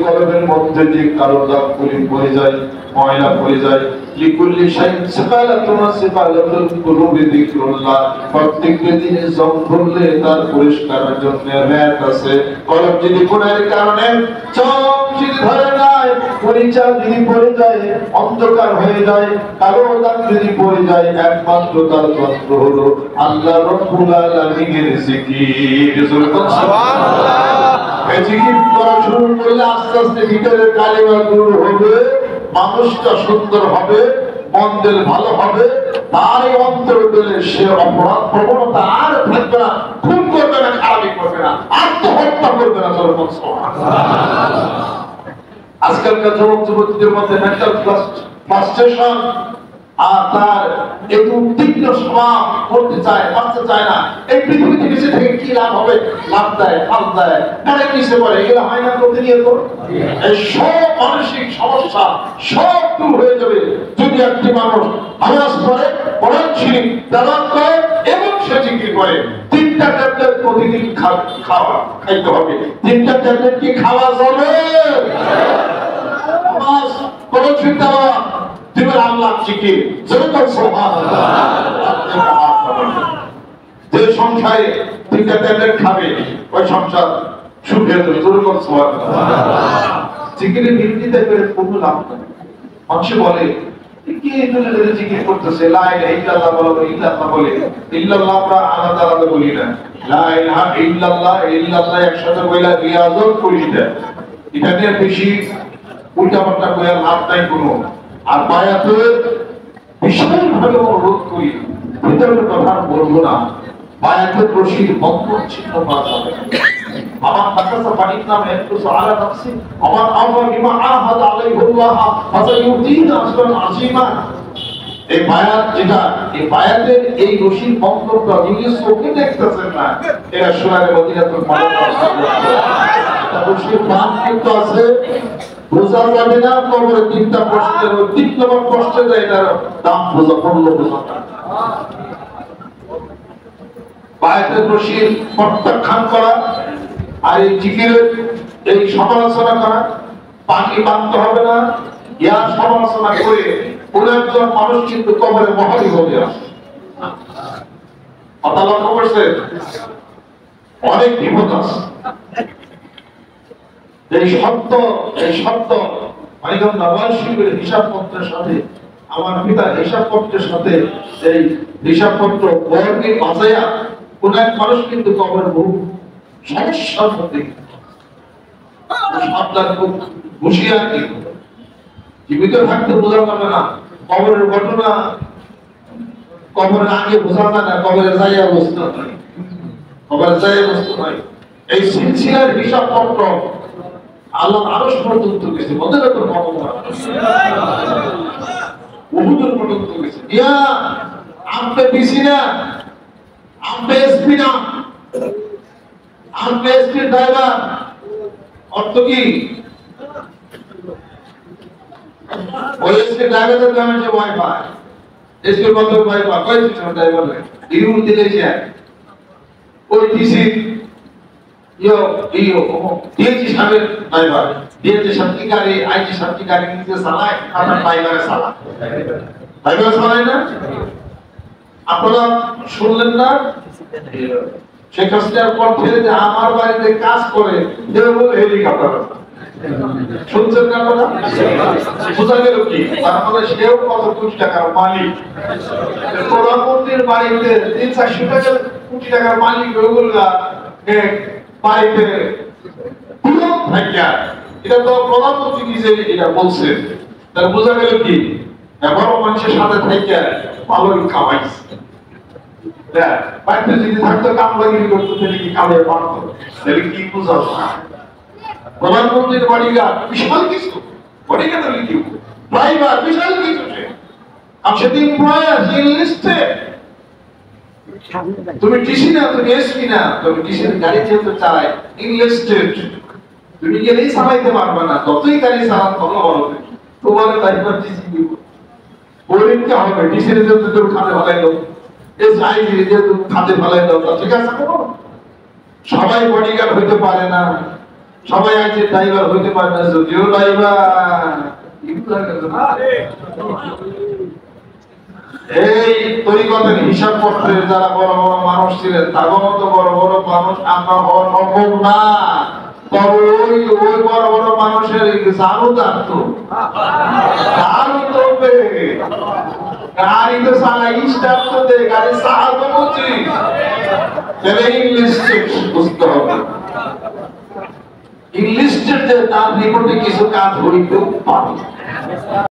কলমের মধ্যে যে কালো দাগ পড়ে যায়, ময়লা পড়ে যায়, লিকুল্লি শাইইন সিফালাতুন সিফালাতুল কুলুবি যিকরুল্লাহ, প্রত্যেক দিনে জং ধরলে তার পরিষ্কারের জন্য রাত আছে। কলম যদি গুনাহের কারণে চোখ যদি ধরে যায়, পরিচয় যদি পড়ে যায়, অন্ধকার হয়ে যায়, কালো দাগ যদি পড়ে যায়, একমাত্র তার যন্ত্র হলো আল্লাহ রাব্বুল আলামিনের জিকির। সুবহানাল্লাহ। এই জিকির করা শুরু করলে আস্তে আস্তে ভিতরের কালিমা দূর হবে, মানুষটা সুন্দর হবে, মন দিল ভালো হবে, তারই অন্তর দিলে সে অপরাধ প্রবণতা আর থাকবে না, খুন করবে না, খারাপি করবে না, আত্মহত্যা করবে না। আজকালকার যুবক যুবতীদের মধ্যে মেন্টাল ফ্রাস্ট্রেশন আর তার একটু তীব্র স্বভাব করতে চায়, বাঁচতে চায় না। এই পৃথিবীতে বেঁচে থেকে কি লাভ হবে? লাভ দেয়, ফাল দেয়, কারে কিসে করে, এগুলো হয় না প্রতিনিয়ত। এই সব মানসিক সমস্যা সব দূর হয়ে যাবে যদি একটি মানুষ নামাজ পড়ে, কোরআন শরীফ তেলাওয়াত করে এবং সে জিকির করে। 3টা ট্যাবলেট প্রতিদিন খাইতে হবে। 3টা ট্যাবলেট কি খাওয়া যাবে? নামাজ, কোরআন শরীফ তেলাওয়াত, দিবেন আল্লাহ জিকির, যেরকম সুবহানাল্লাহ। যে সংসারে 3টা ট্যাবলেট খাবে ওই সংসার সুখে যাবে, যেরকম সুবহানাল্লাহ। জিকিরের বিরোধিতা করে কোনো লাভ নেই। মানুষ বলে কি এই জিকির করতেছে, লা ইলাহা ইল্লাল্লাহ বলে, ইল্লাল্লাহ বলে, ইল্লাল্লাহ আমরা আলাদা আলাদা বলি না, লা ইলাহা ইল্লাল্লাহ, ইল্লাল্লাহ একসাথে বইলা রিয়াজত করি না। এটা নিয়ে বেশি উল্টাপাল্টা করে লাভ নাই কোনো। আর বায়াতে বিশালভাবে অনুরোধ করি, ভিতরের কথা বলবো না, বায়াতের রশির বন্ধন ছিন্ন করা যাবে না। আমার কাছে পানি নামে কিছু আলা নাফসি আমার আল্লাহ বিমা আহাদ আলাইহুল্লাহ ফাসায়ুতিনা আজরান আযীমা। এই বায়াত যেটা, এই বায়াতের এই রশির বন্ধনটা যিনি চোখে দেখতেছেন না, এরা সোনার মদিনাতুল মুনাওয়ারা রশির বাঁধ কিন্তু আছে, বোঝা যাবে না। কবরে 3টা প্রশ্নের 3 নম্বর প্রশ্নে যায়, এটার দাম বোঝা পড়লো বোঝা না। বায়াতের রশির প্রত্যাখ্যান করা আর এই জিকিরের এই সমালোচনা করা, পাখি বাঁধতে হবে না। ইয়ার সমালোচনা করে কোন একজন মানুষ কিন্তু কবরে মহারি হয়ে আসে। কথা লক্ষ্য করছে? অনেক বিপদ আছে। এই সত্য মানিকম নওয়াজ শরীফের হিসাবপত্রের সাথে, আমার পিতার হিসাবপত্রের সাথে এই হিসাবপত্র বর্গে বাজায়া কোন এক মানুষ কিন্তু কবরে বহু সমস্যার মধ্যে সাবধান হুঁশিয়ার কিন্তু জীবিত থাকতে বোঝা যাবে না। কবরের ঘটনা কবরের আগে বোঝা যায় না, কবরে যাইয়া বস্তু নয়, কবরে যাইয়া বস্তু নয়। এই সিলসিলার হিসাবপত্র আল্লাহর আরশ পর্যন্ত গেছে, মদিনাতুল মুনাওয়ারা উহুদের পর্যন্ত গেছে। ইয়া আপনি বিসি না, আপনি এসপি না, আপনি এসপি ড্রাইভার, অর্থ কি? ওই এসপি ড্রাইভারের নামে যে ওয়াইফাই, এসপি কত ওয়াইফাই কয় সিস্টেম ড্রাইভার ইউন দিলেছে, ওই ডিসি ডিএজি সাহেবের ড্রাইভার, ডিএজি সাহেব কি গাড়ি, আইজি সাহেব কি গাড়ি নিজে চালায়, আপনার ড্রাইভারে চালায়, ড্রাইভার চালায় না? আপনারা শুনলেন না শেখ হাসিনার পর ফেলে যে আমার বাড়িতে কাজ করে হেলিকপ্টার, শুনছেন না আপনারা? বোঝা গেল কি? তার মানে সেও কত কোটি টাকার মালিক। প্রধানমন্ত্রীর বাড়িতে 300-400 কোটি টাকার মালিক ওইগুলা বাড়িতে পুরো ভাগ্যা। এটা তো প্রধানমন্ত্রী নিজে এটা বলছেন। তার বোঝা গেল কি? বড় মানুষের সাথে থেকে ভালোই খাওয়াইছে। বাড়িতে যদি থাকতো কামলাগিরি করতো, তাহলে কি কামে পারতো? তাহলে কি বোঝা? প্রধানমন্ত্রীর বডিগার্ড বিশাল কিছু, বডিগার্ড কি ড্রাইভার বিশাল কিছু। সেদিন তুমি ডিসি না, তুমি এসপি না, তুমি ডিসির গাড়ি যেহেতু চালায় ইনলিস্টেড, তুমি গেলেই চালাইতে পারবে না। যতই গাড়ি চালান তত হবে তোমার ড্রাইভার ডিসি দিব। বোরিংটা হবে ডিসির যেহেতু তুমি খাতে ফেলাইলো, এসআইজি যেহেতু খাতে ফেলাইলো, ঠিক আছে? সবাই বডিগার্ড হইতে পারে না। সবাই আছে ড্রাইভার হইতে পারে না, যদিও ড্রাইভার এই তরিকতের হিসাব করতে যারা বড় বড় মানুষ ছিলেন তাদের মতো বড় বড় মানুষ আমরা হওয়া সম্ভব না। তবে ওই বড় বড় মানুষের জারু থাকতো, জারু তোবে, গাড়ি তো সারা স্টার্ট তো দে, গাড়ি চালাতে উচিত। তাহলে ইংলিশ বুঝতে হবে, ইংলিশ যে তার নিকটে কিছু কাজ হইতে পারে।